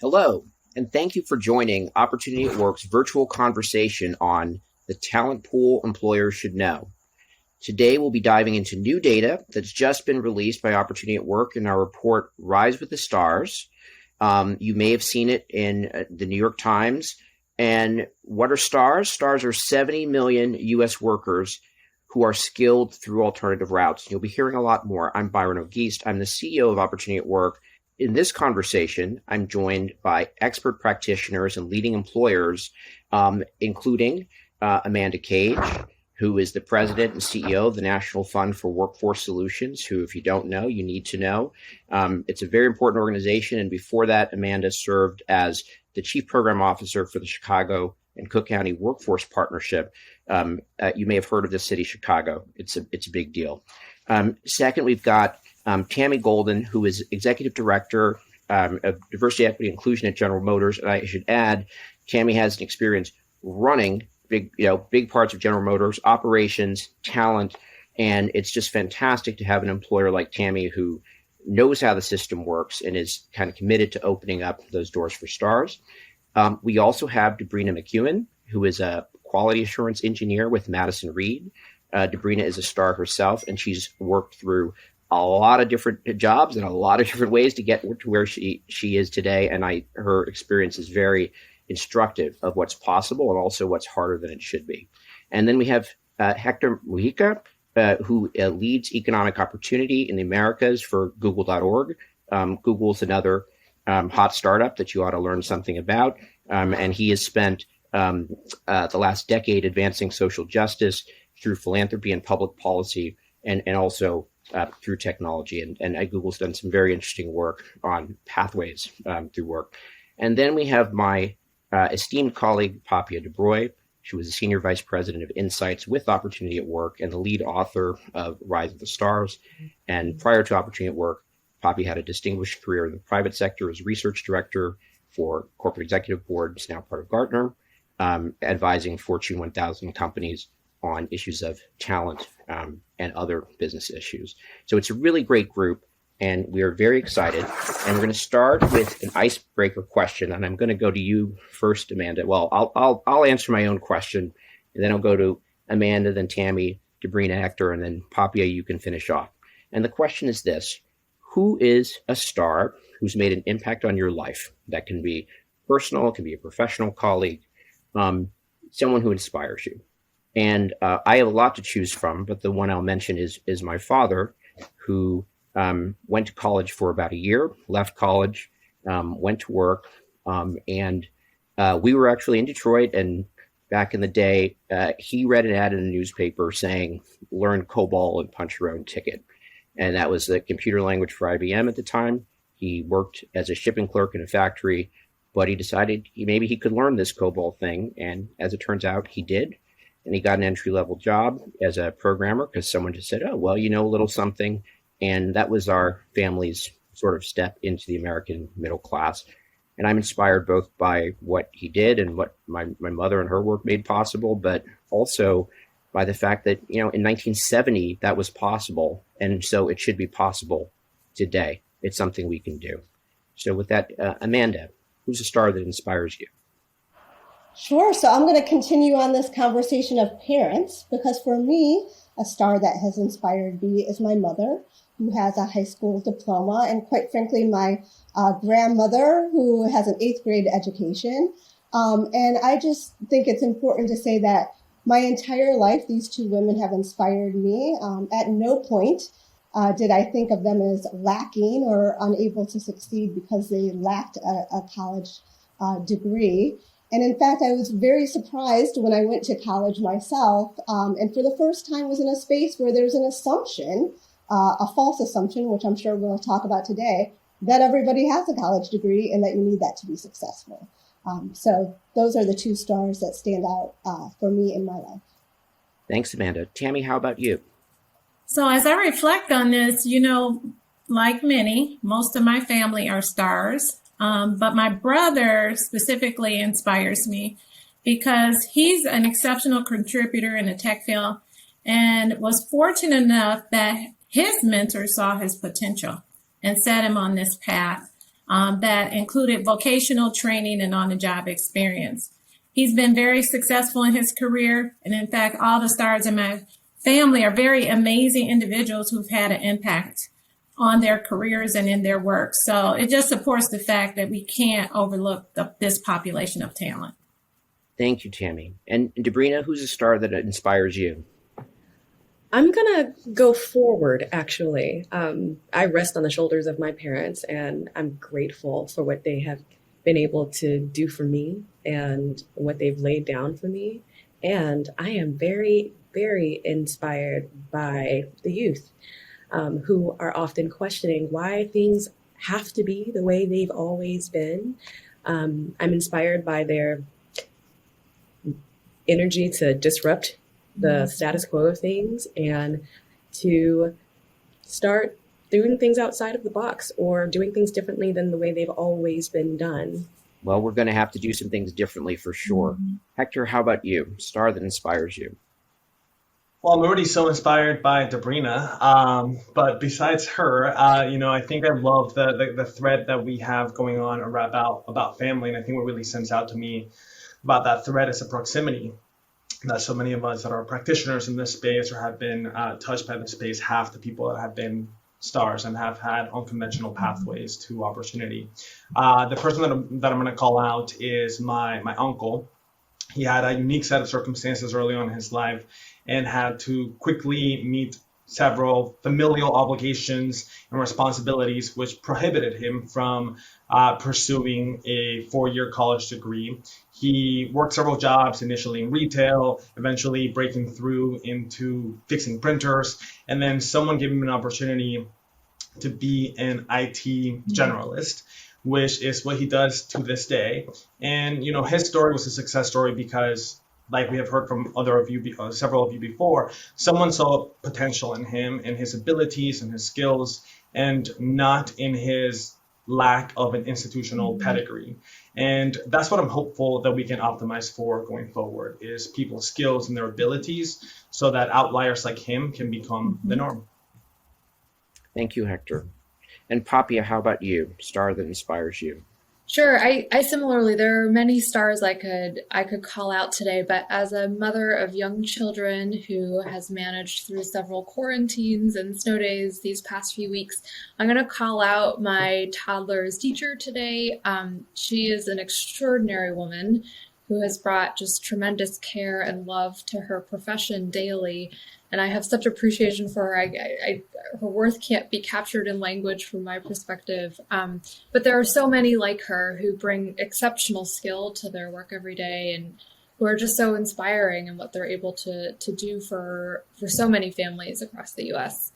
Hello, and thank you for joining Opportunity at Work's virtual conversation on the talent pool employers should know. Today, we'll be diving into new data that's just been released by Opportunity at Work in our report, Rise with the Stars. You may have seen it in the New York Times. And what are stars? Stars are 70 million U.S. workers who are skilled through alternative routes. You'll be hearing a lot more. I'm Byron O'Geist. I'm the CEO of Opportunity at Work. In this conversation, I'm joined by expert practitioners and leading employers, including Amanda Cage, who is the president and CEO of the National Fund for Workforce Solutions, who, if you don't know, you need to know. It's a very important organization. And before that, Amanda served as the chief program officer for the Chicago and Cook County Workforce Partnership. You may have heard of this city, Chicago. It's a big deal. Second, we've got Tammy Golden, who is executive director of diversity, equity, inclusion at General Motors. And I should add, Tammy has an experience running big parts of General Motors, operations, talent, and it's just fantastic to have an employer like Tammy who knows how the system works and is kind of committed to opening up those doors for stars. We also have Dabrina Mcewen, who is a quality assurance engineer with Madison Reed. Dabrina is a star herself, and she's worked through a lot of different jobs and a lot of different ways to get to where she is today. And her experience is very instructive of what's possible and also what's harder than it should be. And then we have Hector Mujica, who leads economic opportunity in the Americas for Google.org. Google's another hot startup that you ought to learn something about. And he has spent the last decade advancing social justice through philanthropy and public policy and also through technology. And Google's done some very interesting work on pathways through work. And then we have my esteemed colleague, Papia DeBroy. She was the senior vice president of Insights with Opportunity at Work and the lead author of Rise of the Stars. And prior to Opportunity at Work, Papia had a distinguished career in the private sector as research director for corporate executive boards, now part of Gartner, advising Fortune 1000 companies on issues of talent and other business issues. So it's a really great group. And we are very excited. And we're going to start with an icebreaker question. And I'm going to go to you first, Amanda. Well, I'll answer my own question, and then I'll go to Amanda, then Tammy, Dabrina, Hector, and then Papia. You can finish off. And the question is this: who is a star who's made an impact on your life? That can be personal, it can be a professional colleague, someone who inspires you. And I have a lot to choose from, but the one I'll mention is my father, who went to college for about a year, left college, went to work, and we were actually in Detroit. And back in the day, he read an ad in a newspaper saying, "Learn COBOL and punch your own ticket." And that was the computer language for IBM at the time. He worked as a shipping clerk in a factory, but he decided maybe he could learn this COBOL thing. And as it turns out, he did. And he got an entry-level job as a programmer because someone just said, "Oh, well, you know a little something." And that was our family's sort of step into the American middle class. And I'm inspired both by what he did and what my mother and her work made possible, but also by the fact that, in 1970, that was possible. And so it should be possible today. It's something we can do. So with that, Amanda, who's a star that inspires you? Sure. So I'm going to continue on this conversation of parents, because for me, a star that has inspired me is my mother, who has a high school diploma, and quite frankly, my grandmother, who has an 8th grade education. And I just think it's important to say that my entire life, these two women have inspired me. At no point did I think of them as lacking or unable to succeed because they lacked a college degree. And in fact, I was very surprised when I went to college myself, and for the first time was in a space where there's an assumption, a false assumption, which I'm sure we'll talk about today, that everybody has a college degree and that you need that to be successful. So those are the two stars that stand out for me in my life. Thanks, Amanda. Tammy, how about you? So as I reflect on this, like many, most of my family are stars. But my brother specifically inspires me because he's an exceptional contributor in the tech field and was fortunate enough that his mentor saw his potential and set him on this path. that included vocational training and on-the-job experience. He's been very successful in his career. And in fact, all the stars in my family are very amazing individuals who've had an impact on their careers and in their work. So it just supports the fact that we can't overlook this population of talent. Thank you, Tammy. And Dabrina, who's a star that inspires you? I'm going to go forward, actually. I rest on the shoulders of my parents, and I'm grateful for what they have been able to do for me and what they've laid down for me. And I am very, very inspired by the youth who are often questioning why things have to be the way they've always been. I'm inspired by their energy to disrupt the status quo of things and to start doing things outside of the box or doing things differently than the way they've always been done. Well, we're going to have to do some things differently for sure. Hector, how about you? Star that inspires you? Well, I'm already so inspired by Dabrina, but besides her, I think I love the thread that we have going on about family, and I think what really stands out to me about that thread is the proximity that so many of us that are practitioners in this space or have been touched by this space have the people that have been stars and have had unconventional pathways to opportunity. The person that I'm going to call out is my uncle. He had a unique set of circumstances early on in his life and had to quickly meet several familial obligations and responsibilities, which prohibited him from pursuing a 4-year college degree. He worked several jobs, initially in retail, eventually breaking through into fixing printers, and then someone gave him an opportunity to be an IT generalist, which is what he does to this day. And, his story was a success story because, like we have heard from several of you before, someone saw potential in him and his abilities and his skills, and not in his lack of an institutional pedigree. And that's what I'm hopeful that we can optimize for going forward, is people's skills and their abilities so that outliers like him can become the norm. Thank you, Hector. And Papia, how about you? Star that inspires you? Sure. I similarly, there are many stars I could call out today, but as a mother of young children who has managed through several quarantines and snow days these past few weeks, I'm going to call out my toddler's teacher today. She is an extraordinary woman who has brought just tremendous care and love to her profession daily. And I have such appreciation for her. Her worth can't be captured in language from my perspective. But there are so many like her who bring exceptional skill to their work every day and who are just so inspiring in what they're able to do for so many families across the U.S.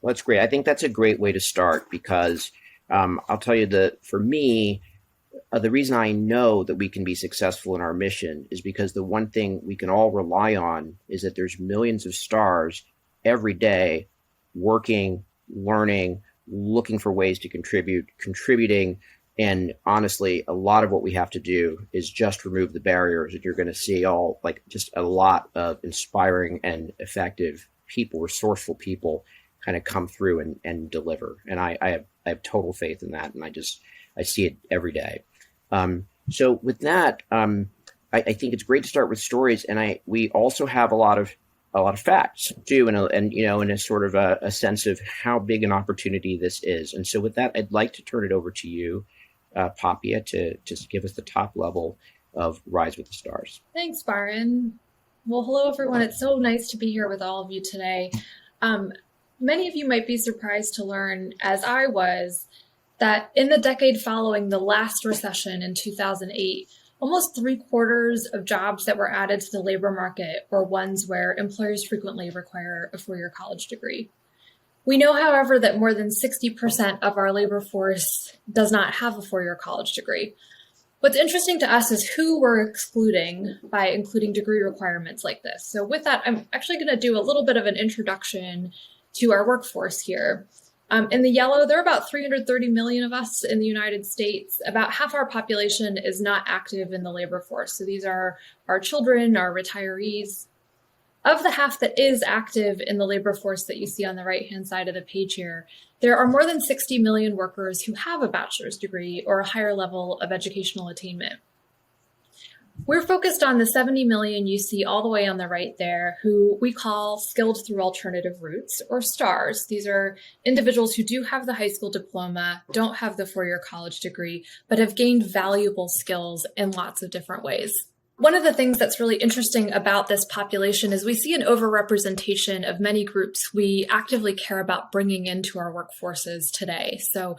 Well, that's great. I think that's a great way to start because I'll tell you that for me, the reason I know that we can be successful in our mission is because the one thing we can all rely on is that there's millions of stars every day working, learning, looking for ways to contributing. And honestly, a lot of what we have to do is just remove the barriers, and you're going to see just a lot of inspiring and effective people, resourceful people kind of come through and deliver. And I have total faith in that. And I see it every day. So with that, I think it's great to start with stories, and we also have a lot of facts too, and in a sort of a sense of how big an opportunity this is. And so with that, I'd like to turn it over to you, Papia, to just give us the top level of Rise with the Stars. Thanks, Byron. Well, hello, everyone. It's so nice to be here with all of you today. Many of you might be surprised to learn, as I was, that in the decade following the last recession in 2008, almost 3/4 of jobs that were added to the labor market were ones where employers frequently require a 4-year college degree. We know, however, that more than 60% of our labor force does not have a 4-year college degree. What's interesting to us is who we're excluding by including degree requirements like this. So with that, I'm actually going to do a little bit of an introduction to our workforce here. In the yellow, there are about 330 million of us in the United States. About half our population is not active in the labor force. So these are our children, our retirees. Of the half that is active in the labor force that you see on the right-hand side of the page here, there are more than 60 million workers who have a bachelor's degree or a higher level of educational attainment. We're focused on the 70 million you see all the way on the right there, who we call skilled through alternative routes, or STARS. These are individuals who do have the high school diploma, don't have the four-year college degree, but have gained valuable skills in lots of different ways. One of the things that's really interesting about this population is we see an overrepresentation of many groups we actively care about bringing into our workforces today. So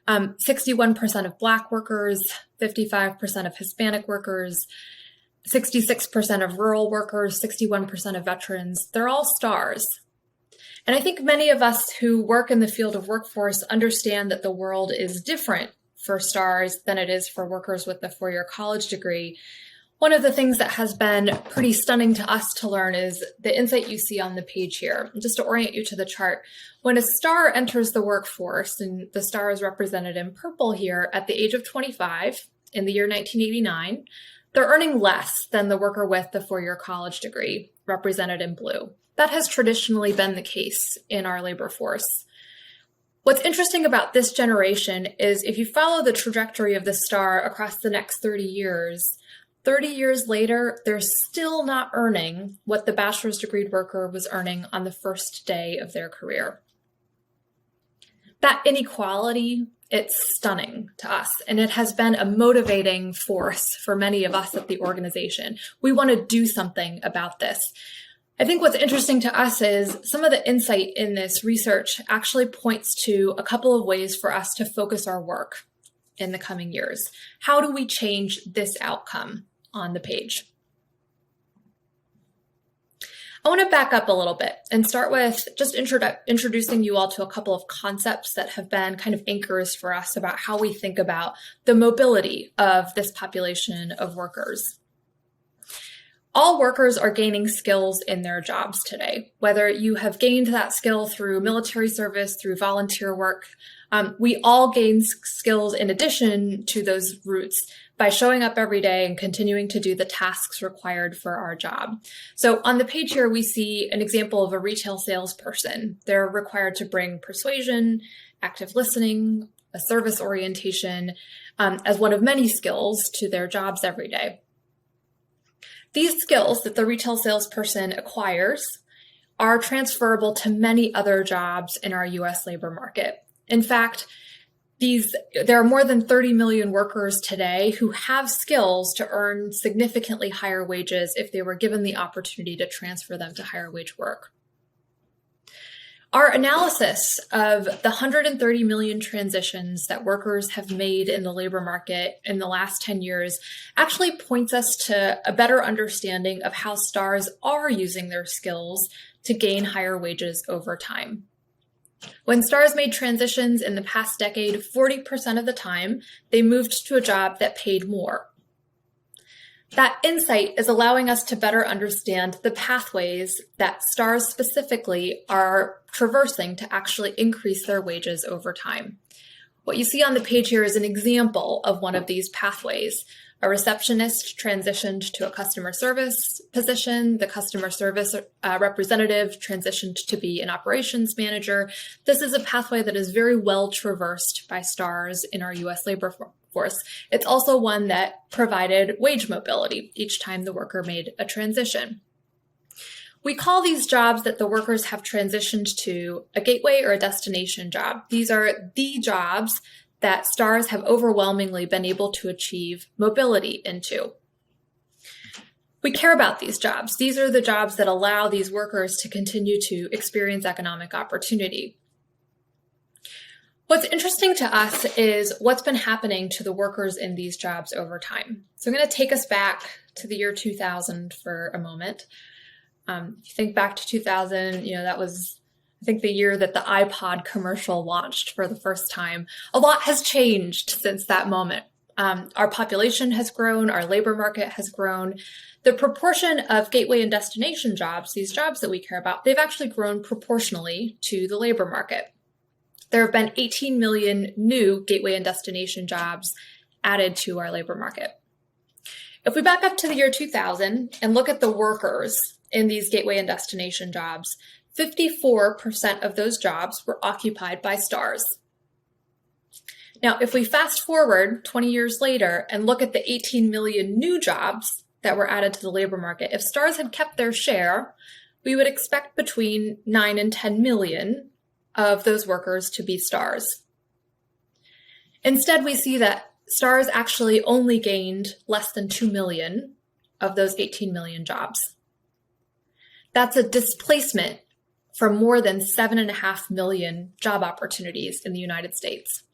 61% of Black workers, 55% of Hispanic workers, 66% of rural workers, 61% of veterans, they're all STARS. And I think many of us who work in the field of workforce understand that the world is different for STARS than it is for workers with the four-year college degree. One of the things that has been pretty stunning to us to learn is the insight you see on the page here. Just to orient you to the chart, when a STAR enters the workforce, and the STAR is represented in purple here, at the age of 25 in the year 1989, they're earning less than the worker with the four-year college degree, represented in blue. That has traditionally been the case in our labor force. What's interesting about this generation is if you follow the trajectory of the STAR across the next 30 years later, they're still not earning what the bachelor's degree worker was earning on the first day of their career. That inequality, it's stunning to us, and it has been a motivating force for many of us at the organization. We want to do something about this. I think what's interesting to us is some of the insight in this research actually points to a couple of ways for us to focus our work in the coming years. How do we change this outcome on the page? I want to back up a little bit and start with just introducing you all to a couple of concepts that have been kind of anchors for us about how we think about the mobility of this population of workers. All workers are gaining skills in their jobs today, whether you have gained that skill through military service, through volunteer work. We all gain skills in addition to those routes by showing up every day and continuing to do the tasks required for our job. So on the page here, we see an example of a retail salesperson. They're required to bring persuasion, active listening, a service orientation, as one of many skills to their jobs every day. These skills that the retail salesperson acquires are transferable to many other jobs in our U.S. labor market. In fact, there are more than 30 million workers today who have skills to earn significantly higher wages if they were given the opportunity to transfer them to higher wage work. Our analysis of the 130 million transitions that workers have made in the labor market in the last 10 years actually points us to a better understanding of how STARS are using their skills to gain higher wages over time. When STARS made transitions in the past decade, 40% of the time, they moved to a job that paid more. That insight is allowing us to better understand the pathways that STARS specifically are traversing to actually increase their wages over time. What you see on the page here is an example of one of these pathways. A receptionist transitioned to a customer service position. The customer service representative transitioned to be an operations manager. This is a pathway that is very well traversed by STARS in our U.S. labor force. It's also one that provided wage mobility each time the worker made a transition. We call these jobs that the workers have transitioned to a gateway or a destination job. These are the jobs that STARS have overwhelmingly been able to achieve mobility into. We care about these jobs. These are the jobs that allow these workers to continue to experience economic opportunity. What's interesting to us is what's been happening to the workers in these jobs over time. So I'm going to take us back to the year 2000 for a moment. If you think back to 2000, that was, I think, the year that the iPod commercial launched for the first time. A lot has changed since that moment. Our population has grown, our labor market has grown. The proportion of gateway and destination jobs, these jobs that we care about, they've actually grown proportionally to the labor market. There have been 18 million new gateway and destination jobs added to our labor market. If we back up to the year 2000 and look at the workers in these gateway and destination jobs, 54% of those jobs were occupied by stars. Now, if we fast forward 20 years later and look at the 18 million new jobs that were added to the labor market, if stars had kept their share, we would expect between 9 and 10 million of those workers to be stars. Instead, we see that stars actually only gained less than 2 million of those 18 million jobs. That's a displacement from more than 7.5 million job opportunities in the United States.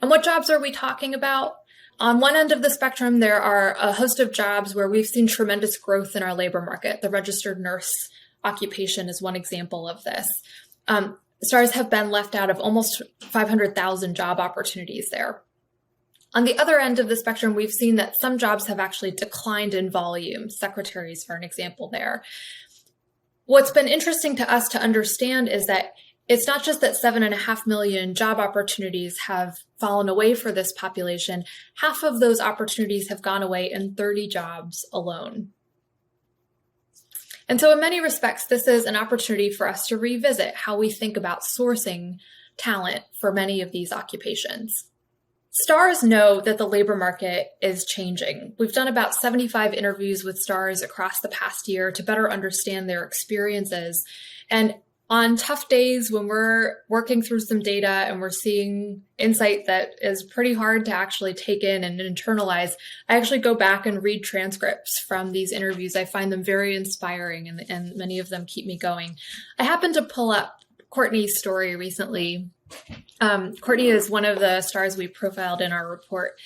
And what jobs are we talking about? On one end of the spectrum, there are a host of jobs where we've seen tremendous growth in our labor market. The registered nurse occupation is one example of this. Stars have been left out of almost 500,000 job opportunities there. On the other end of the spectrum, we've seen that some jobs have actually declined in volume. Secretaries are an example there. What's been interesting to us to understand is that it's not just that 7.5 million job opportunities have fallen away for this population. Half of those opportunities have gone away in 30 jobs alone. And so in many respects, this is an opportunity for us to revisit how we think about sourcing talent for many of these occupations. Stars know that the labor market is changing. We've done about 75 interviews with stars across the past year to better understand their experiences. And on tough days when we're working through some data and we're seeing insight that is pretty hard to actually take in and internalize, I actually go back and read transcripts from these interviews. I find them very inspiring, and many of them keep me going. I happened to pull up Courtney's story recently. Courtney is one of the stars we profiled in our report.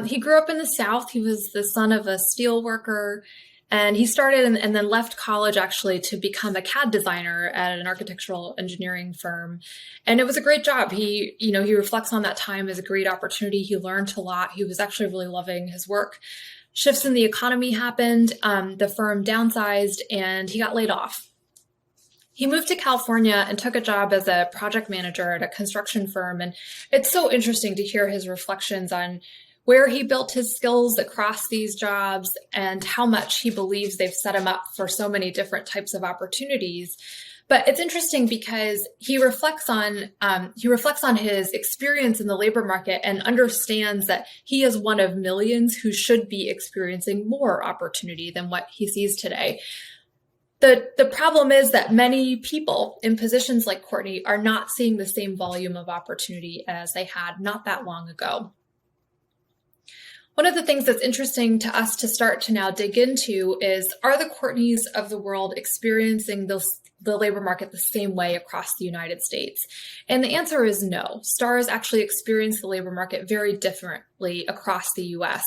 He grew up in the South. He was the son of a steel worker. And he started and then left college actually to become a CAD designer at an architectural engineering firm. And it was a great job. He reflects on that time as a great opportunity. He learned a lot. He was actually really loving his work. Shifts in the economy happened. The firm downsized and he got laid off. He moved to California and took a job as a project manager at a construction firm. And it's so interesting to hear his reflections on where he built his skills across these jobs and how much he believes they've set him up for so many different types of opportunities. But it's interesting because he reflects on his experience in the labor market and understands that he is one of millions who should be experiencing more opportunity than what he sees today. The problem is that many people in positions like Courtney are not seeing the same volume of opportunity as they had not that long ago. One of the things that's interesting to us to start to now dig into is, are the Courtneys of the world experiencing the labor market the same way across the United States? And the answer is no. Stars actually experience the labor market very differently across the US.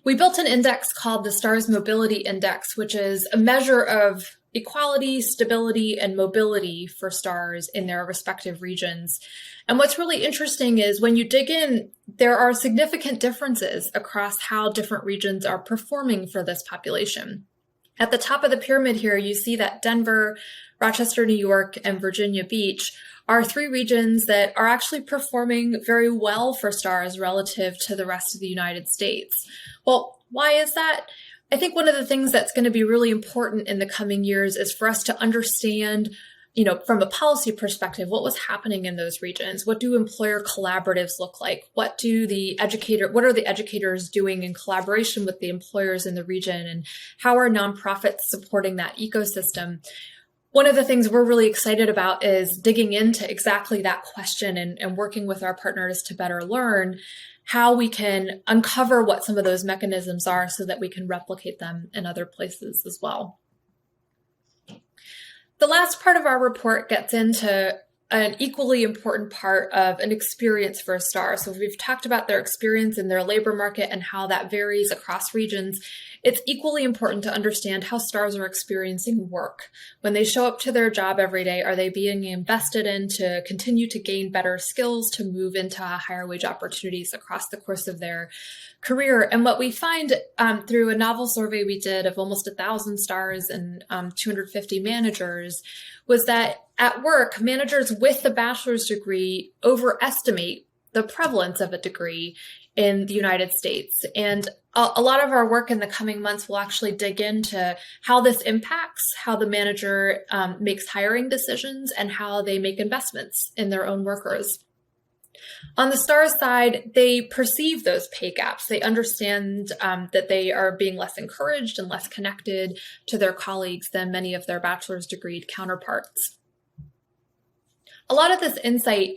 We built an index called the Stars Mobility Index, which is a measure of equality, stability, and mobility for stars in their respective regions. And what's really interesting is when you dig in, there are significant differences across how different regions are performing for this population. At the top of the pyramid here, you see that Denver, Rochester, New York, and Virginia Beach are three regions that are actually performing very well for stars relative to the rest of the United States. Well, why is that? I think one of the things that's going to be really important in the coming years is for us to understand, from a policy perspective, what was happening in those regions. What do employer collaboratives look like? What are the educators doing in collaboration with the employers in the region? And how are nonprofits supporting that ecosystem? One of the things we're really excited about is digging into exactly that question and working with our partners to better learn how we can uncover what some of those mechanisms are so that we can replicate them in other places as well. The last part of our report gets into an equally important part of an experience for a star. So we've talked about their experience in their labor market and how that varies across regions. It's equally important to understand how stars are experiencing work. When they show up to their job every day, are they being invested in to continue to gain better skills, to move into higher wage opportunities across the course of their career? And what we find through a novel survey we did of almost 1,000 stars and 250 managers was that at work, managers with a bachelor's degree overestimate the prevalence of a degree in the United States. And a lot of our work in the coming months will actually dig into how this impacts how the manager makes hiring decisions and how they make investments in their own workers. On the STARS side, they perceive those pay gaps. They understand that they are being less encouraged and less connected to their colleagues than many of their bachelor's degree counterparts. A lot of this insight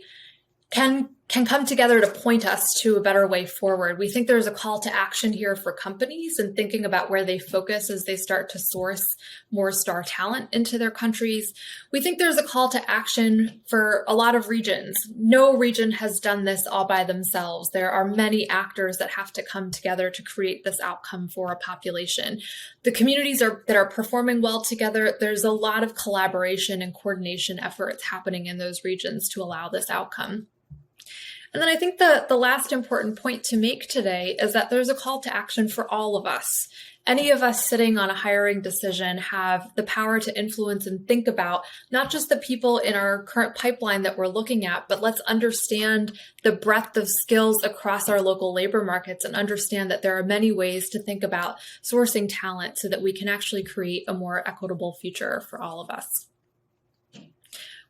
can come together to point us to a better way forward. We think there's a call to action here for companies and thinking about where they focus as they start to source more STAR talent into their countries. We think there's a call to action for a lot of regions. No region has done this all by themselves. There are many actors that have to come together to create this outcome for a population. The communities that are performing well together, there's a lot of collaboration and coordination efforts happening in those regions to allow this outcome. And then I think the last important point to make today is that there's a call to action for all of us. Any of us sitting on a hiring decision have the power to influence and think about not just the people in our current pipeline that we're looking at, but let's understand the breadth of skills across our local labor markets and understand that there are many ways to think about sourcing talent so that we can actually create a more equitable future for all of us.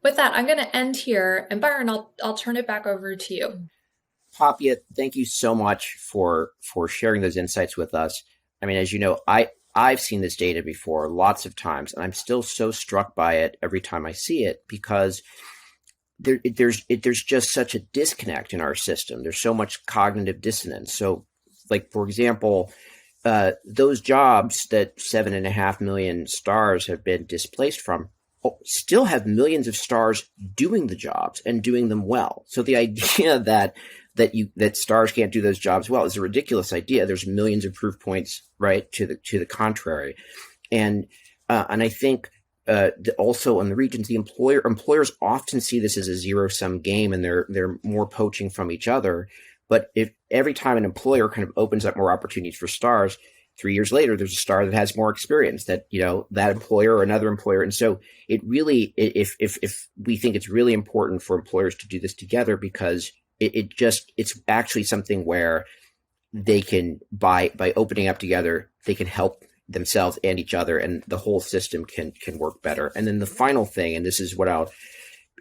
With that, I'm going to end here. And Byron, I'll turn it back over to you. Papia, thank you so much for sharing those insights with us. I mean, as you know, I've seen this data before lots of times, and I'm still so struck by it every time I see it because there's just such a disconnect in our system. There's so much cognitive dissonance. So, like, for example, those jobs that 7.5 million stars have been displaced from still have millions of stars doing the jobs and doing them well. So the idea that stars can't do those jobs well is a ridiculous idea. There's millions of proof points, right, to the contrary, and I think also in the regions, the employers often see this as a zero-sum game, and they're more poaching from each other. But if every time an employer kind of opens up more opportunities for stars, 3 years later, there's a star that has more experience that, that employer or another employer. And so it really, if we think it's really important for employers to do this together, because it's actually something where they can, by opening up together, they can help themselves and each other, and the whole system can work better. And then the final thing, and this is what I'll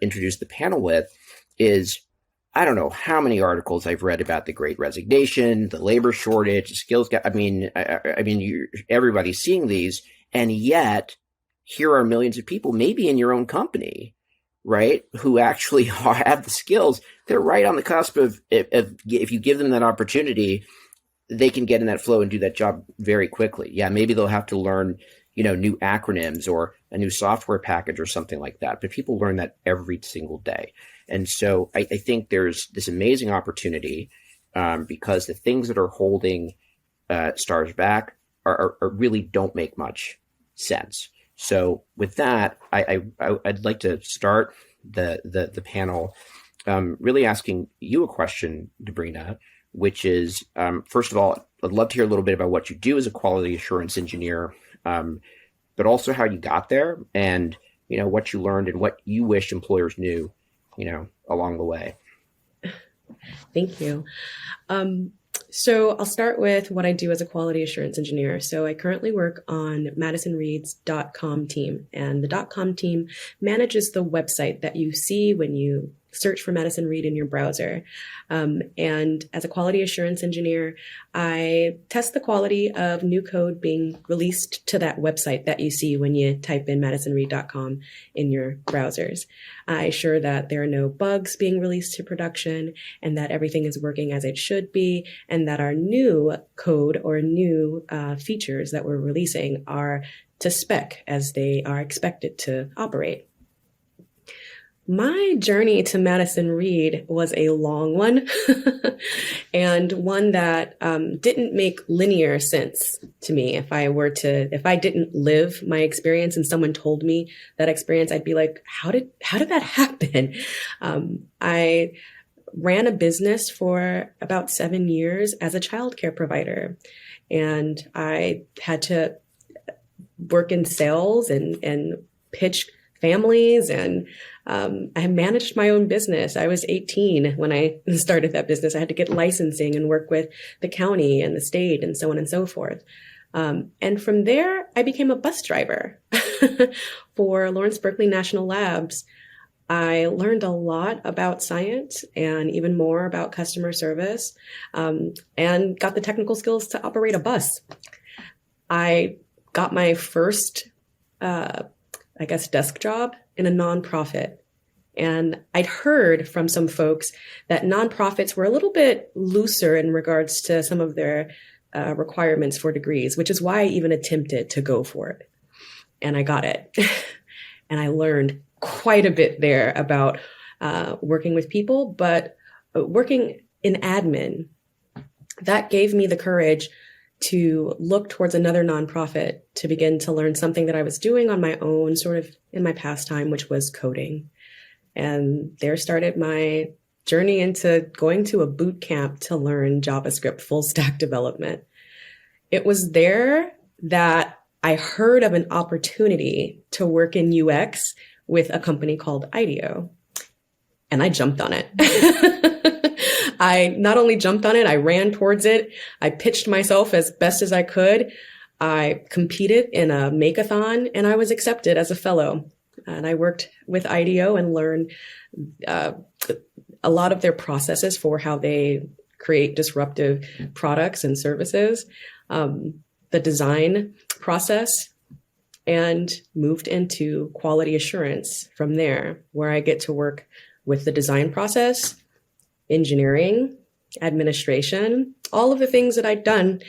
introduce the panel with, is I don't know how many articles I've read about the Great Resignation, the labor shortage, the skills gap. I mean, everybody's seeing these, and yet here are millions of people, maybe in your own company, right, who actually have the skills. They're right on the cusp of if you give them that opportunity, they can get in that flow and do that job very quickly. Yeah, maybe they'll have to learn, new acronyms or a new software package or something like that. But people learn that every single day. And so I think there's this amazing opportunity because the things that are holding stars back are really don't make much sense. So with that, I'd like to start the panel really asking you a question, Dabrina, which is, first of all, I'd love to hear a little bit about what you do as a quality assurance engineer, but also how you got there and, what you learned and what you wish employers knew, along the way. Thank you. So I'll start with what I do as a quality assurance engineer. So I currently work on Madison Reed's .com team, and the .com team manages the website that you see when you search for Madison Reed in your browser. And as a quality assurance engineer, I test the quality of new code being released to that website that you see when you type in madisonreed.com in your browsers. I assure that there are no bugs being released to production and that everything is working as it should be, and that our new code or new features that we're releasing are to spec as they are expected to operate. My journey to Madison Reed was a long one and one that didn't make linear sense to me. If I didn't live my experience and someone told me that experience, I'd be like, how did that happen? I ran a business for about 7 years as a childcare provider, and I had to work in sales and pitch families and I managed my own business. I was 18 when I started that business. I had to get licensing and work with the county and the state and so on and so forth. And from there, I became a bus driver for Lawrence Berkeley National Labs. I learned a lot about science and even more about customer service, and got the technical skills to operate a bus. I got my first, desk job in a nonprofit. And I'd heard from some folks that nonprofits were a little bit looser in regards to some of their requirements for degrees, which is why I even attempted to go for it. And I got it. And I learned quite a bit there about working with people, but working in admin, that gave me the courage to look towards another nonprofit to begin to learn something that I was doing on my own, sort of in my pastime, which was coding. And there started my journey into going to a boot camp to learn JavaScript full stack development. It was there that I heard of an opportunity to work in UX with a company called IDEO, and I jumped on it. I not only jumped on it, I ran towards it. I pitched myself as best as I could. I competed in a makeathon, and I was accepted as a fellow. And I worked with IDEO and learned a lot of their processes for how they create disruptive products and services, the design process, and moved into quality assurance from there, where I get to work with the design process, engineering, administration, all of the things that I'd done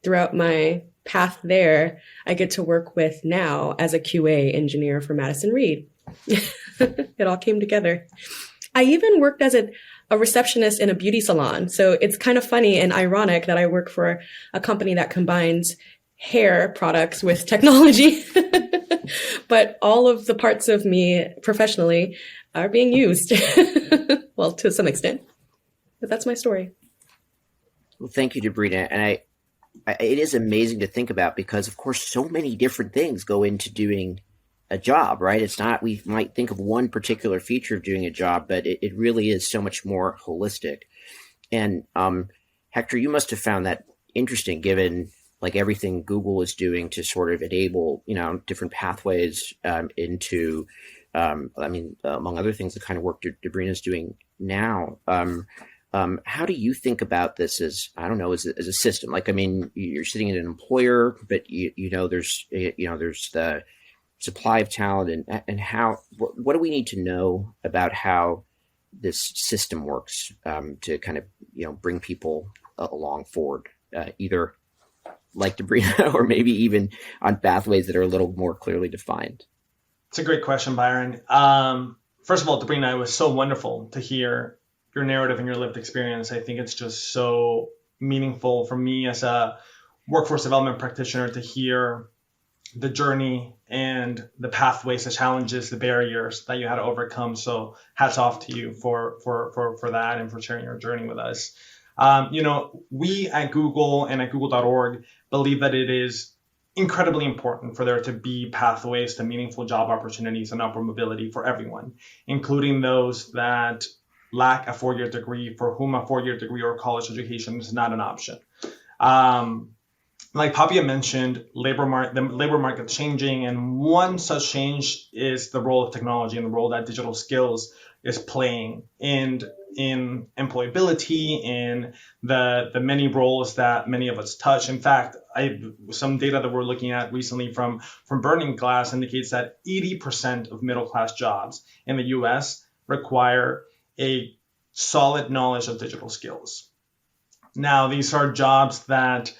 throughout my path there, I get to work with now as a QA engineer for Madison Reed. It all came together. I even worked as a receptionist in a beauty salon. So it's kind of funny and ironic that I work for a company that combines hair products with technology. But all of the parts of me professionally are being used. Well, to some extent. But that's my story. Well, thank you, Dabrina. And it is amazing to think about because, of course, so many different things go into doing a job, right? It's not, we might think of one particular feature of doing a job, but it really is so much more holistic. And Hector, you must have found that interesting given like everything Google is doing to sort of enable, different pathways into, among other things, the kind of work Dabrina is doing now. How do you think about this as a system? Like, you're sitting in an employer, but there's the supply of talent and how, what do we need to know about how this system works to kind of, bring people along forward, either like Dabrina or maybe even on pathways that are a little more clearly defined? It's a great question, Byron. First of all, Dabrina, it was so wonderful to hear your narrative and your lived experience. I think it's just so meaningful for me as a workforce development practitioner to hear the journey and the pathways, the challenges, the barriers that you had to overcome. So hats off to you for that and for sharing your journey with us. We at Google and at google.org believe that it is incredibly important for there to be pathways to meaningful job opportunities and upward mobility for everyone, including those that lack a four-year degree, for whom a four-year degree or college education is not an option. Like Papia mentioned, the labor market changing, and one such change is the role of technology and the role that digital skills is playing in employability, in the many roles that many of us touch. In fact, some data that we're looking at recently from Burning Glass indicates that 80% of middle-class jobs in the U.S. require a solid knowledge of digital skills. Now, these are jobs that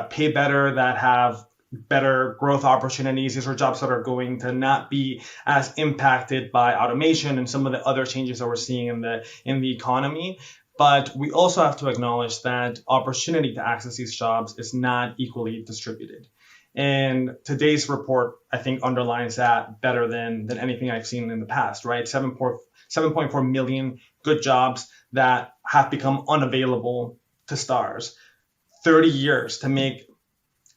pay better, that have better growth opportunities. These are jobs that are going to not be as impacted by automation and some of the other changes that we're seeing in the economy. But we also have to acknowledge that opportunity to access these jobs is not equally distributed. And today's report, I think, underlines that better than anything I've seen in the past, right? 7.4 million good jobs that have become unavailable to stars. 30 years to make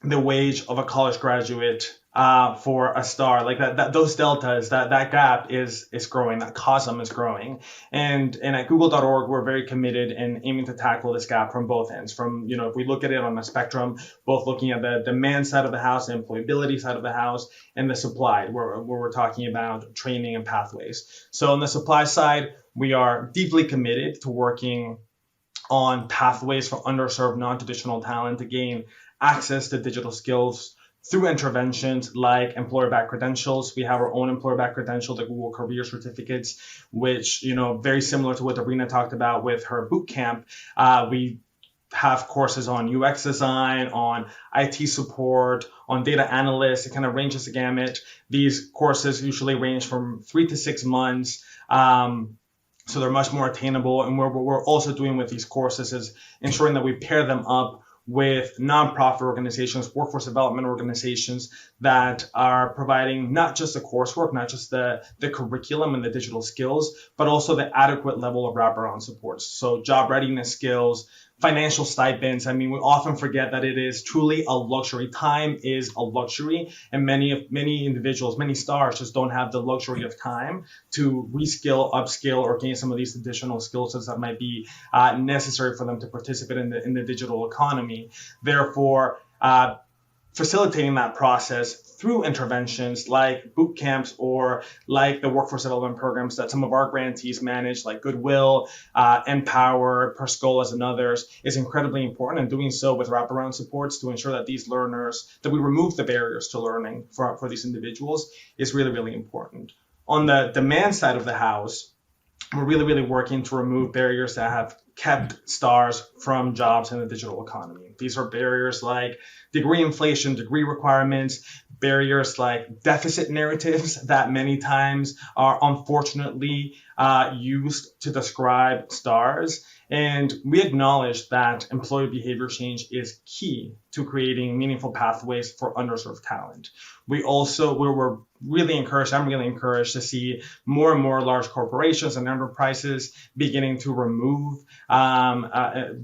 the wage of a college graduate for a star, like that those deltas, that gap is growing, that chasm is growing. And at google.org, we're very committed in aiming to tackle this gap from both ends. From, if we look at it on the spectrum, both looking at the demand side of the house, the employability side of the house, and the supply, where we're talking about training and pathways. So on the supply side, we are deeply committed to working on pathways for underserved non-traditional talent to gain access to digital skills through interventions like employer-backed credentials. We have our own employer-backed credential, the Google Career Certificates, which, very similar to what Dabrina talked about with her bootcamp. We have courses on UX design, on IT support, on data analysts. It kind of ranges the gamut. These courses usually range from 3 to 6 months. So they're much more attainable. And what we're also doing with these courses is ensuring that we pair them up with nonprofit organizations, workforce development organizations that are providing not just the coursework, not just the curriculum and the digital skills, but also the adequate level of wraparound supports. So job readiness skills, financial stipends. I mean, we often forget that it is truly a luxury. Time is a luxury, and many individuals, many stars just don't have the luxury of time to reskill, upskill, or gain some of these additional skill sets that might be necessary for them to participate in the digital economy. Therefore, facilitating that process through interventions like boot camps or like the workforce development programs that some of our grantees manage, like Goodwill, Empower, Perscolas, and others, is incredibly important. And doing so with wraparound supports to ensure that these learners, that we remove the barriers to learning for these individuals, is really, really important. On the demand side of the house, we're really, really working to remove barriers that have kept stars from jobs in the digital economy. These are barriers like degree inflation, degree requirements, barriers like deficit narratives that many times are unfortunately used to describe stars. And we acknowledge that employee behavior change is key to creating meaningful pathways for underserved talent. We're really encouraged, I'm really encouraged to see more and more large corporations and enterprises beginning to remove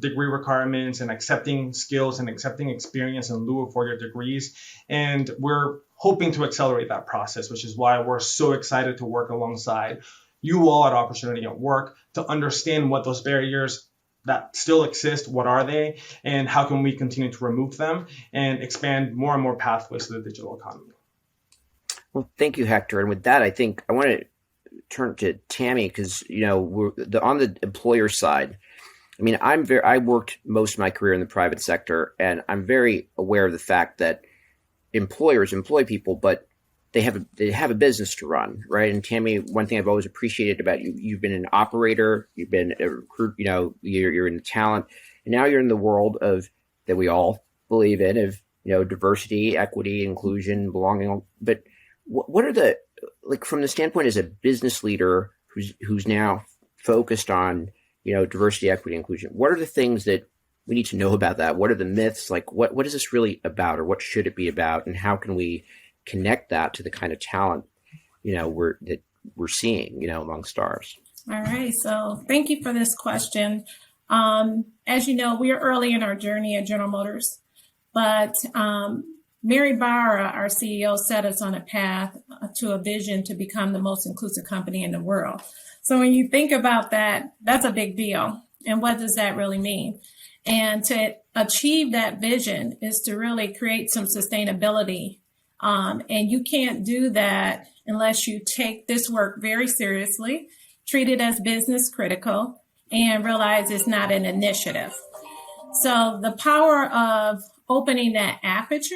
degree requirements and accepting skills and accepting experience in lieu of four-year degrees. And we're hoping to accelerate that process, which is why we're so excited to work alongside you all at Opportunity at Work to understand what those barriers that still exist, what are they, and how can we continue to remove them and expand more and more pathways to the digital economy. Well, thank you, Hector. And with that, I think I want to turn to Tammy because, we're on the employer side. I mean, I worked most of my career in the private sector, and I'm very aware of the fact that employers employ people, but they have a business to run, right? And Tammy, one thing I've always appreciated about you, you've been an operator, you've been a recruit, you're in the talent, and now you're in the world of that we all believe in of diversity, equity, inclusion, belonging. But what are from the standpoint as a business leader who's now focused on diversity, equity, inclusion? What are the things that we need to know about that? What are the myths? Like what is this really about, or what should it be about, and how can we connect that to the kind of talent we're seeing among stars? All right, so thank you for this question. As you know, we are early in our journey at General Motors, but Mary Barra, our CEO, set us on a path to a vision to become the most inclusive company in the world. So when you think about that, that's a big deal. And what does that really mean? And to achieve that vision is to really create some sustainability. And you can't do that unless you take this work very seriously, treat it as business critical, and realize it's not an initiative. So the power of opening that aperture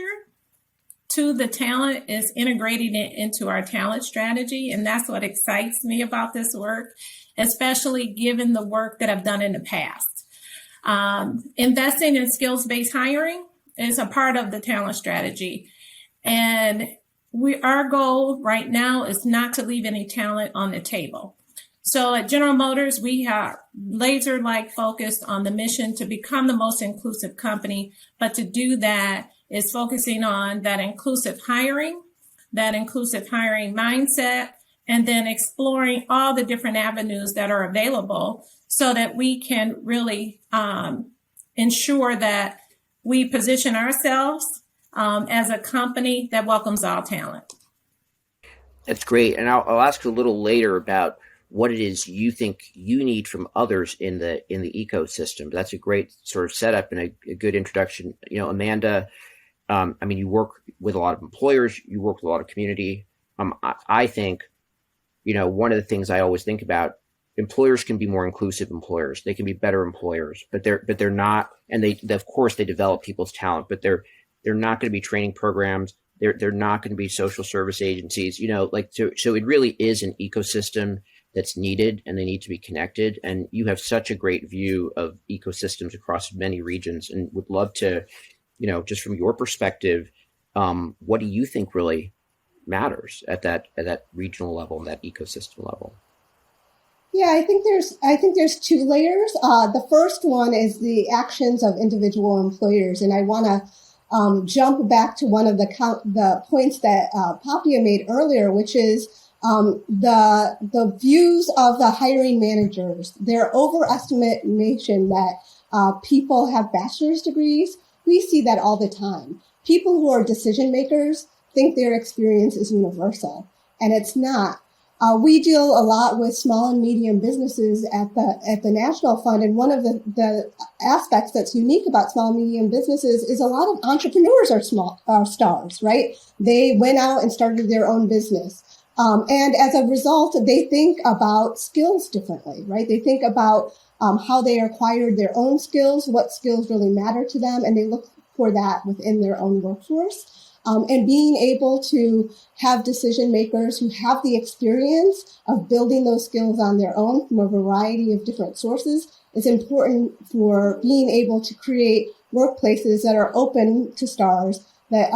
to the talent is integrating it into our talent strategy. And that's what excites me about this work, especially given the work that I've done in the past. Investing in skills-based hiring is a part of the talent strategy. And our goal right now is not to leave any talent on the table. So at General Motors, we are laser-like focused on the mission to become the most inclusive company. But to do that is focusing on that inclusive hiring mindset, and then exploring all the different avenues that are available so that we can really ensure that we position ourselves as a company that welcomes all talent. That's great. And I'll ask a little later about what it is you think you need from others in the ecosystem. That's a great sort of setup and a good introduction. Amanda, you work with a lot of employers, you work with a lot of community. I think, one of the things I always think about, employers can be more inclusive employers. They can be better employers, but they're not, and they of course they develop people's talent, but they're not going to be training programs. They're not going to be social service agencies, so it really is an ecosystem that's needed, and they need to be connected. And you have such a great view of ecosystems across many regions, and would love to, just from your perspective, what do you think really matters at that regional level, that ecosystem level? Yeah, I think there's two layers. The first one is the actions of individual employers, and I want to jump back to one of the points that Papia made earlier, which is the views of the hiring managers, their overestimation that people have bachelor's degrees. We see that all the time. People who are decision makers think their experience is universal, and it's not. We deal a lot with small and medium businesses at the National Fund, and one of the aspects that's unique about small and medium businesses is a lot of entrepreneurs are stars, right? They went out and started their own business. And as a result, they think about skills differently, right? They think about how they acquired their own skills, what skills really matter to them, and they look for that within their own workforce. And being able to have decision makers who have the experience of building those skills on their own from a variety of different sources is important for being able to create workplaces that are open to stars, that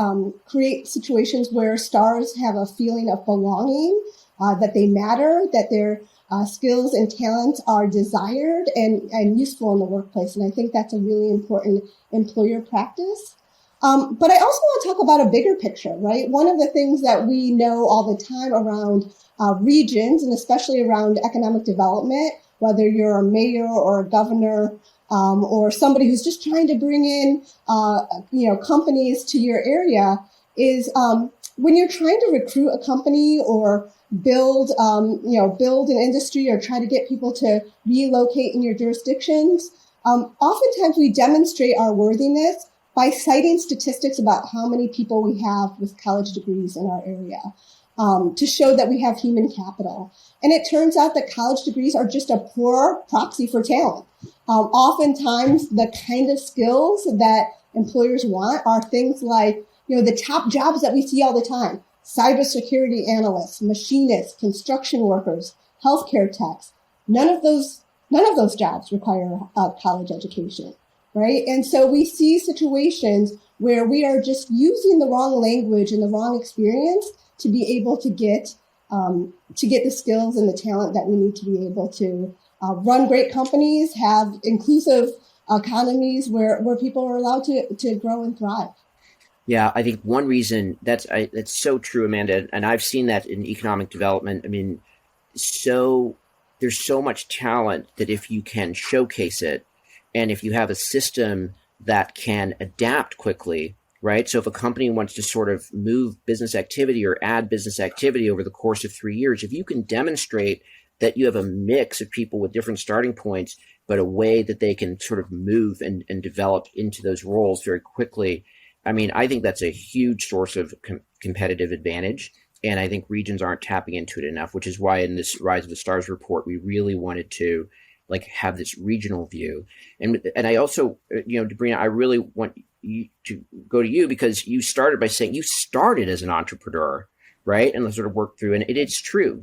create situations where stars have a feeling of belonging, that they matter, that their skills and talents are desired and useful in the workplace. And I think that's a really important employer practice. But I also want to talk about a bigger picture, right? One of the things that we know all the time around regions, and especially around economic development, whether you're a mayor or a governor, or somebody who's just trying to bring in, companies to your area, is when you're trying to recruit a company or build an industry or try to get people to relocate in your jurisdictions. Oftentimes we demonstrate our worthiness by citing statistics about how many people we have with college degrees in our area, to show that we have human capital. And it turns out that college degrees are just a poor proxy for talent. Oftentimes, the kind of skills that employers want are things like, the top jobs that we see all the time: cybersecurity analysts, machinists, construction workers, healthcare techs. None of those jobs require a college education. Right. And so we see situations where we are just using the wrong language and the wrong experience to be able to get the skills and the talent that we need to be able to run great companies, have inclusive economies where people are allowed to grow and thrive. Yeah, I think one reason that's so true, Amanda, and I've seen that in economic development. There's so much talent that if you can showcase it, and if you have a system that can adapt quickly, right? So if a company wants to sort of move business activity or add business activity over the course of 3 years, if you can demonstrate that you have a mix of people with different starting points, but a way that they can sort of move and develop into those roles very quickly, I think that's a huge source of competitive advantage. And I think regions aren't tapping into it enough, which is why in this Rise of the Stars report, we really wanted to have this regional view. And I also, Dabrina, I really want you to go to you because you started by saying you started as an entrepreneur, right? And sort of worked through, and it is true.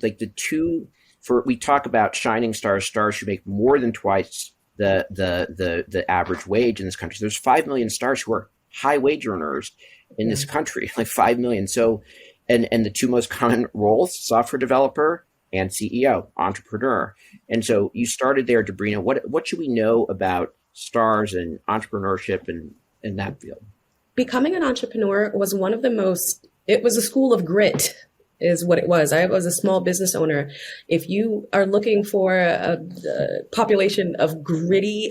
We talk about shining stars who make more than twice the average wage in this country. So there's 5 million stars who are high wage earners in this country, 5 million. So, and the two most common roles, software developer and CEO, entrepreneur. And so you started there, Dabrina. What should we know about stars and entrepreneurship and in that field? Becoming an entrepreneur was it was a school of grit is what it was. I was a small business owner. If you are looking for a population of gritty,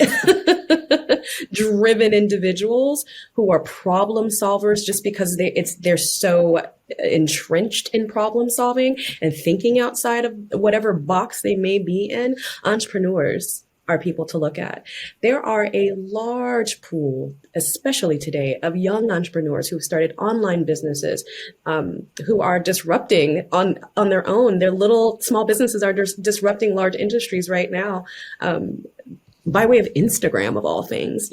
driven individuals who are problem solvers just because they're so entrenched in problem solving and thinking outside of whatever box they may be in, entrepreneurs are people to look at. There are a large pool, especially today, of young entrepreneurs who've started online businesses, who are disrupting on their own. Their little small businesses are disrupting large industries right now, by way of Instagram, of all things.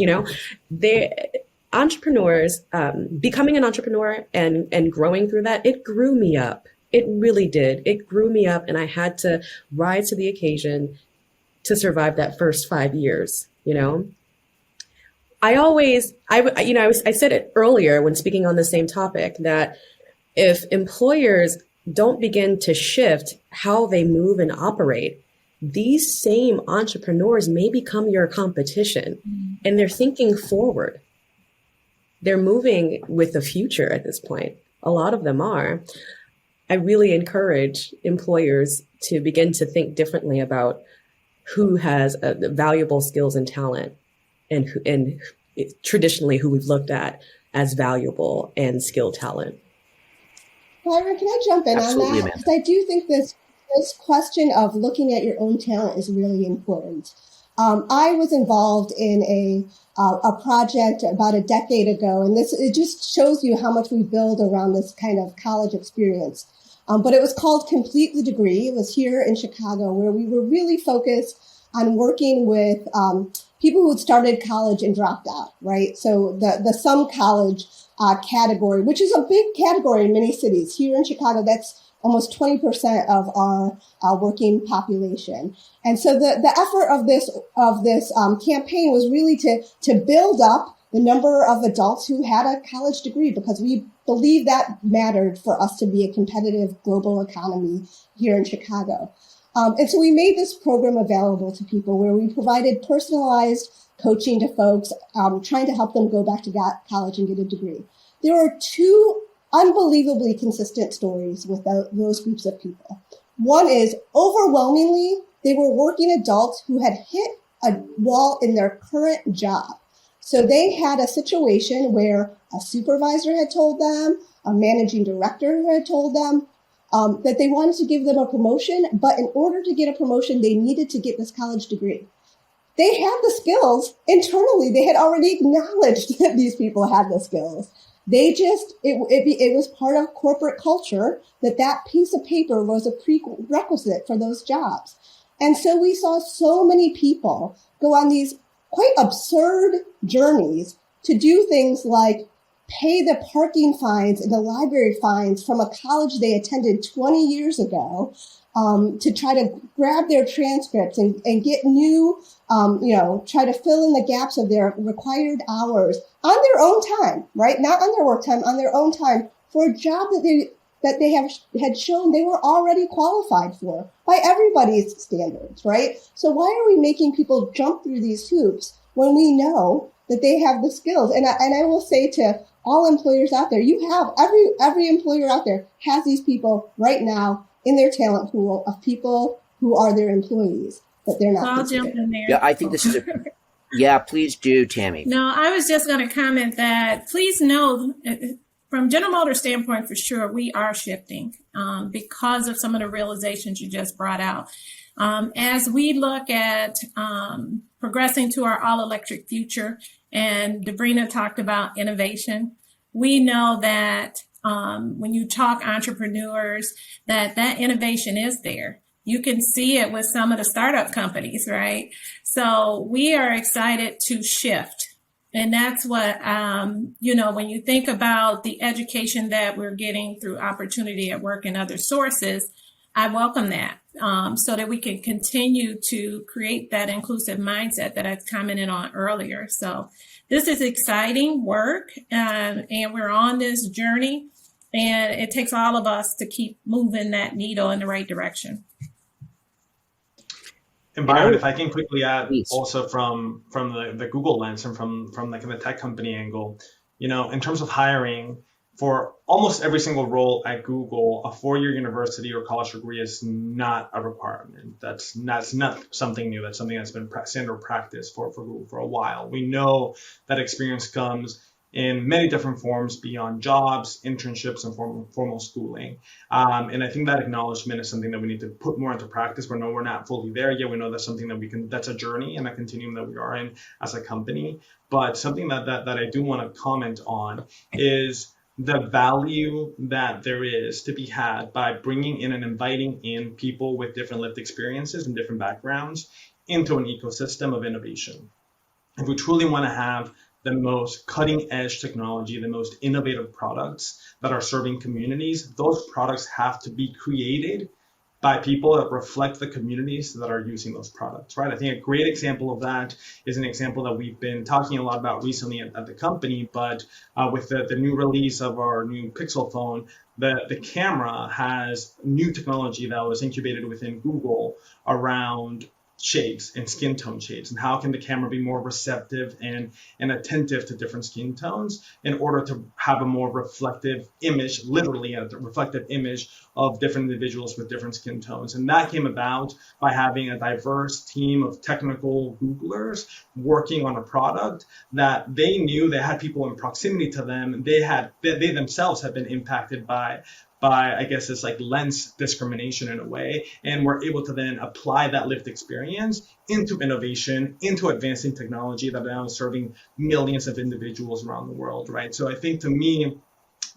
Entrepreneurs, becoming an entrepreneur and growing through that, it grew me up. It really did. It grew me up, and I had to rise to the occasion to survive that first 5 years. I said it earlier when speaking on the same topic, that if employers don't begin to shift how they move and operate, these same entrepreneurs may become your competition. And they're thinking forward. They're moving with the future at this point. A lot of them are. I really encourage employers to begin to think differently about who has valuable skills and talent, and traditionally who we've looked at as valuable and skilled talent. Byron, can I jump in Absolutely, on that? Because I do think this question of looking at your own talent is really important. I was involved in a project about a decade ago, and it just shows you how much we build around this kind of college experience. But it was called Complete the Degree. It was here in Chicago, where we were really focused on working with people who had started college and dropped out, right? So the some college category, which is a big category in many cities. Here in Chicago, that's almost 20% of our working population. And so the effort of this campaign was really to build up the number of adults who had a college degree, because we believe that mattered for us to be a competitive global economy here in Chicago. And so we made this program available to people, where we provided personalized coaching to folks trying to help them go back to college and get a degree. There were two unbelievably consistent stories with those groups of people. One is, overwhelmingly, they were working adults who had hit a wall in their current job. So they had a situation where a supervisor had told them, a managing director had told them that they wanted to give them a promotion, but in order to get a promotion, they needed to get this college degree. They had the skills internally. They had already acknowledged that these people had the skills. They just, it was part of corporate culture that piece of paper was a prerequisite for those jobs. And so we saw so many people go on these quite absurd journeys to do things like pay the parking fines and the library fines from a college they attended 20 years ago, to try to grab their transcripts and get new, try to fill in the gaps of their required hours on their own time, right? Not on their work time, on their own time, for a job that they had shown they were already qualified for by everybody's standards, right? So why are we making people jump through these hoops when we know that they have the skills? And I will say to all employers out there, you have every employer out there has these people right now in their talent pool of people who are their employees, that they're not. I'll jump in there. Yeah, I think this is yeah, please do, Tammy. No, I was just going to comment that please know, from General Motors' standpoint, for sure, we are shifting because of some of the realizations you just brought out. As we look at progressing to our all-electric future, and Dabrina talked about innovation, we know that when you talk entrepreneurs, that innovation is there. You can see it with some of the startup companies, right? So we are excited to shift. And that's what, when you think about the education that we're getting through Opportunity at Work and other sources, I welcome that so that we can continue to create that inclusive mindset that I commented on earlier. So this is exciting work, and we're on this journey, and it takes all of us to keep moving that needle in the right direction. And Byron, if I can quickly add, also from the Google lens and from like the tech company angle, in terms of hiring, for almost every single role at Google, a 4-year university or college degree is not a requirement. That's not something new. That's something that's been standard practice for Google for a while. We know that experience comes in many different forms beyond jobs, internships, and formal schooling. And I think that acknowledgement is something that we need to put more into practice. We know we're not fully there yet. We know that's something that that's a journey and a continuum that we are in as a company. But something that I do want to comment on is the value that there is to be had by bringing in and inviting in people with different lived experiences and different backgrounds into an ecosystem of innovation. If we truly want to have the most cutting edge technology, the most innovative products that are serving communities, those products have to be created by people that reflect the communities that are using those products, right? I think a great example of that is an example that we've been talking a lot about recently at the company, but with the new release of our new Pixel phone, the camera has new technology that was incubated within Google around shades and skin tone shades, and how can the camera be more receptive and attentive to different skin tones in order to have a more reflective image, literally a reflective image of different individuals with different skin tones. And that came about by having a diverse team of technical Googlers working on a product that they knew they had people in proximity to them. They themselves had been impacted by I guess it's like lens discrimination in a way, and we're able to then apply that lived experience into innovation, into advancing technology that now is serving millions of individuals around the world, right? So I think to me,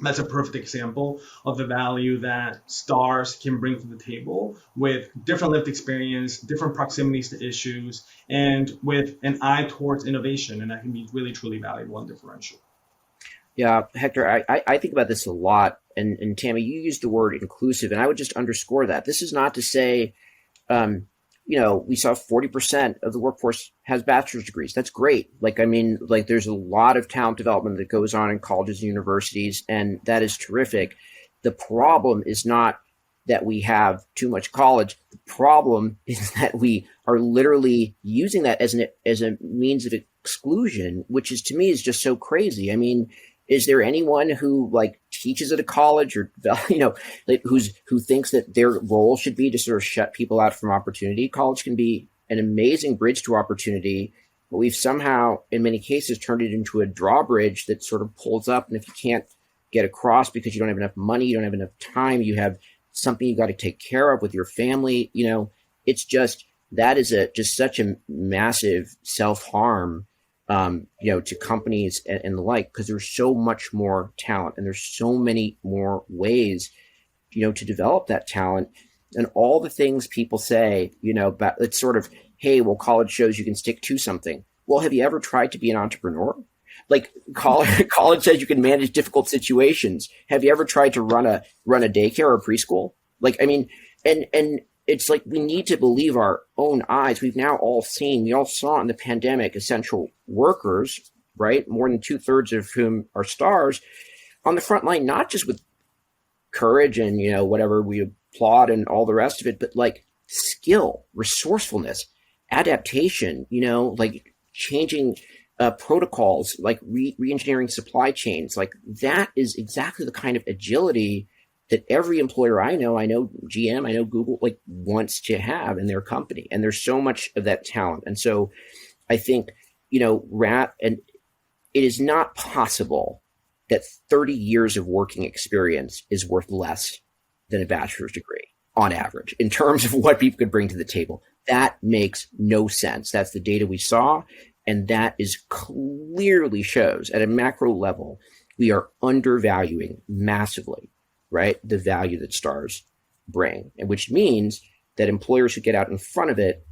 that's a perfect example of the value that stars can bring to the table with different lived experience, different proximities to issues, and with an eye towards innovation, and that can be really, truly valuable and differential. Yeah, Hector, I think about this a lot. And Tammy, you used the word inclusive, and I would just underscore that. This is not to say, we saw 40% of the workforce has bachelor's degrees. That's great. There's a lot of talent development that goes on in colleges and universities, and that is terrific. The problem is not that we have too much college. The problem is that we are literally using that as a means of exclusion, which is, to me, is just so crazy. I mean, is there anyone who teaches at a college or, who thinks that their role should be to sort of shut people out from opportunity? College can be an amazing bridge to opportunity, but we've somehow, in many cases, turned it into a drawbridge that sort of pulls up. And if you can't get across because you don't have enough money, you don't have enough time, you have something you got to take care of with your family, it's just, that is just such a massive self-harm to companies and the like, because there's so much more talent and there's so many more ways, to develop that talent. And all the things people say, about it's sort of, hey, well, college shows you can stick to something. Well, have you ever tried to be an entrepreneur? College says you can manage difficult situations. Have you ever tried to run a daycare or a preschool? And it's like we need to believe our own eyes. We all saw in the pandemic essential workers, right? More than 2/3 of whom are stars on the front line, not just with courage and, whatever we applaud and all the rest of it, but skill, resourcefulness, adaptation, changing protocols, re-engineering supply chains. That is exactly the kind of agility that every employer I know GM, I know Google, wants to have in their company. And there's so much of that talent. And so I think, and it is not possible that 30 years of working experience is worth less than a bachelor's degree on average in terms of what people could bring to the table. That makes no sense. That's the data we saw. And that is clearly shows at a macro level, we are undervaluing massively, right, the value that stars bring, and which means that employers who get out in front of it,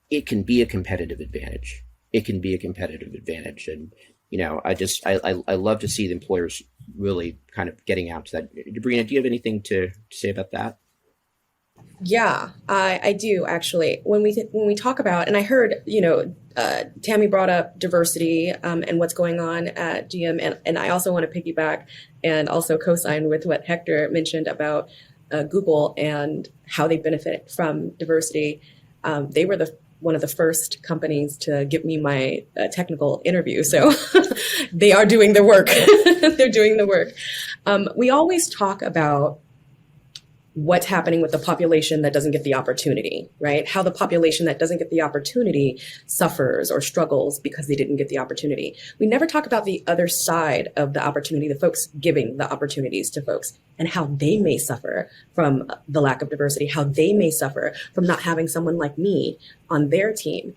it can be a competitive advantage. It can be a competitive advantage. And, I love to see the employers really kind of getting out to that. Dabrina, do you have anything to say about that? Yeah, I do actually. When we talk about, and I heard, Tammy brought up diversity and what's going on at GM, and I also want to piggyback and also co-sign with what Hector mentioned about Google and how they benefit from diversity. They were one of the first companies to give me my technical interview, so they are doing the work. They're doing the work. We always talk about what's happening with the population that doesn't get the opportunity, right? How the population that doesn't get the opportunity suffers or struggles because they didn't get the opportunity. We never talk about the other side of the opportunity, the folks giving the opportunities to folks, and how they may suffer from the lack of diversity, how they may suffer from not having someone like me on their team.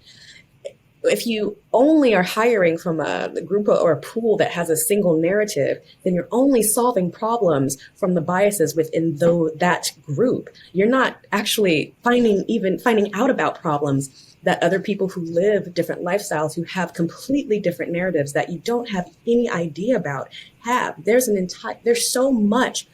If you only are hiring from a group or a pool that has a single narrative, then you're only solving problems from the biases within that group. You're not actually finding out about problems that other people who live different lifestyles, who have completely different narratives that you don't have any idea about, have. There's so much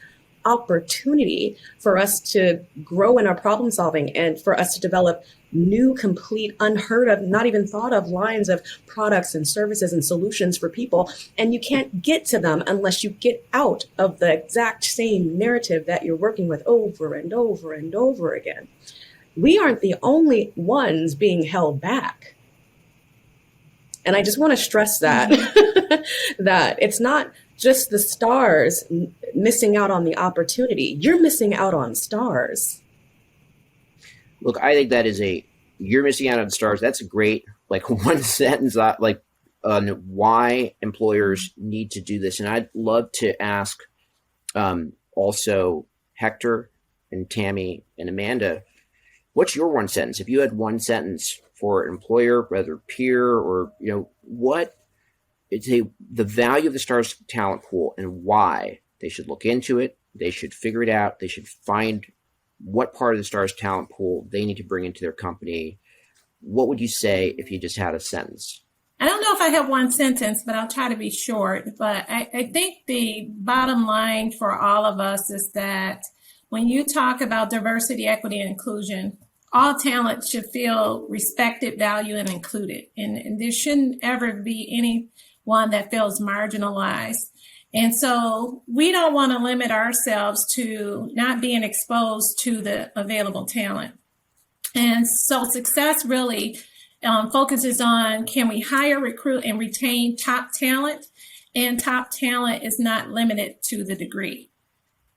opportunity for us to grow in our problem solving and for us to develop new, complete, unheard of, not even thought of lines of products and services and solutions for people. And you can't get to them unless you get out of the exact same narrative that you're working with over and over and over again. We aren't the only ones being held back. And I just want to stress that, that it's not just the stars missing out on the opportunity. You're missing out on stars. Look, I think that is you're missing out on stars. That's a great, one sentence, on why employers need to do this. And I'd love to ask also Hector and Tammy and Amanda, what's your one sentence? If you had one sentence for an employer, whether peer or, what is the value of the stars talent pool and why they should look into it, they should figure it out, they should find what part of the stars talent pool they need to bring into their company. What would you say if you just had a sentence? I don't know if I have one sentence, but I'll try to be short. But I think the bottom line for all of us is that when you talk about diversity, equity, and inclusion, all talent should feel respected, valued, and included. And there shouldn't ever be anyone that feels marginalized. And so we don't want to limit ourselves to not being exposed to the available talent. And so success really focuses on, can we hire, recruit, and retain top talent? And top talent is not limited to the degree.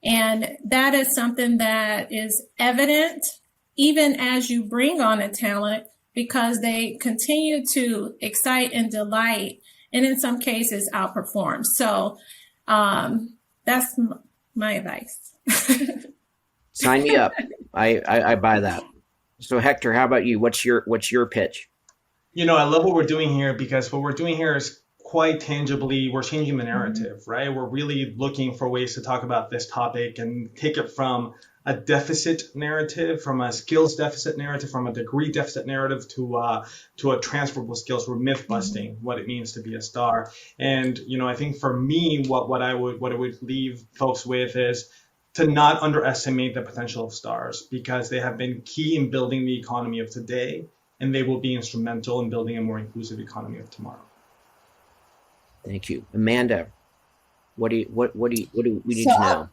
And that is something that is evident even as you bring on a talent, because they continue to excite and delight, and in some cases outperform. So that's my advice. Sign me up. I buy that. So Hector, how about you? What's your pitch? I love what we're doing here, because what we're doing here is quite tangibly, we're changing the narrative, right? We're really looking for ways to talk about this topic and take it from a deficit narrative, from a skills deficit narrative, from a degree deficit narrative to a transferable skills. We're myth busting what it means to be a star. And I think for me, what I would leave folks with is to not underestimate the potential of stars, because they have been key in building the economy of today, and they will be instrumental in building a more inclusive economy of tomorrow. Thank you, Amanda. What do we need to know?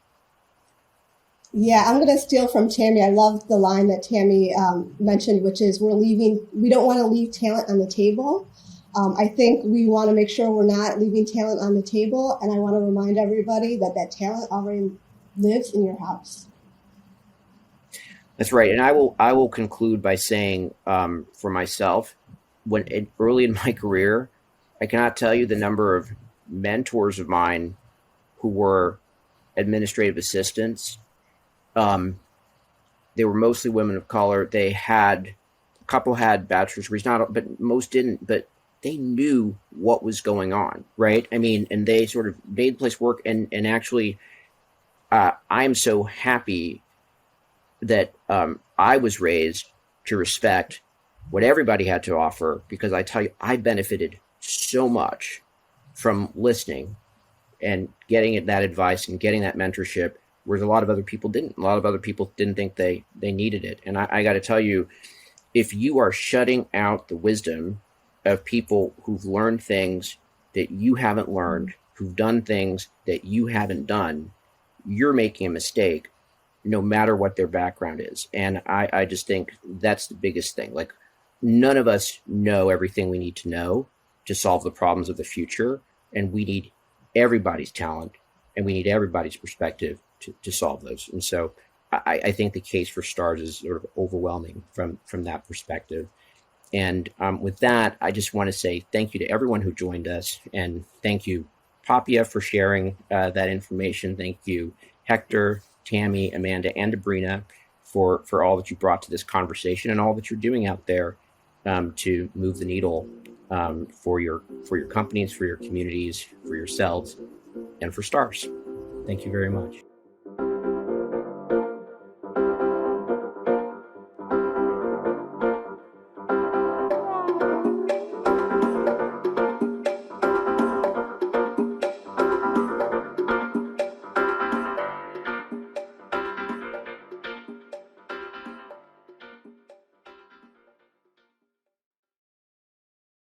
Yeah, I'm going to steal from Tammy. I love the line that Tammy mentioned, which is we don't want to leave talent on the table. I think we want to make sure we're not leaving talent on the table. And I want to remind everybody that talent already lives in your house. That's right. And I will conclude by saying for myself, early in my career, I cannot tell you the number of mentors of mine who were administrative assistants. They were mostly women of color. A couple had bachelor's degrees, but most didn't, but they knew what was going on, right? I mean, and they sort of made the place work. And actually, I'm so happy that I was raised to respect what everybody had to offer, because I tell you, I benefited so much from listening and getting that advice and getting that mentorship, whereas a lot of other people didn't. A lot of other people didn't think they needed it. And I got to tell you, if you are shutting out the wisdom of people who've learned things that you haven't learned, who've done things that you haven't done, you're making a mistake, no matter what their background is. And I just think that's the biggest thing. Like, none of us know everything we need to know to solve the problems of the future. And we need everybody's talent and we need everybody's perspective to solve those. And so I think the case for STARS is sort of overwhelming from that perspective. And with that, I just want to say thank you to everyone who joined us, and thank you, Papia, for sharing that information. Thank you, Hector, Tammy, Amanda, and Dabrina for all that you brought to this conversation and all that you're doing out there to move the needle for your companies, for your communities, for yourselves, and for STARS. Thank you very much.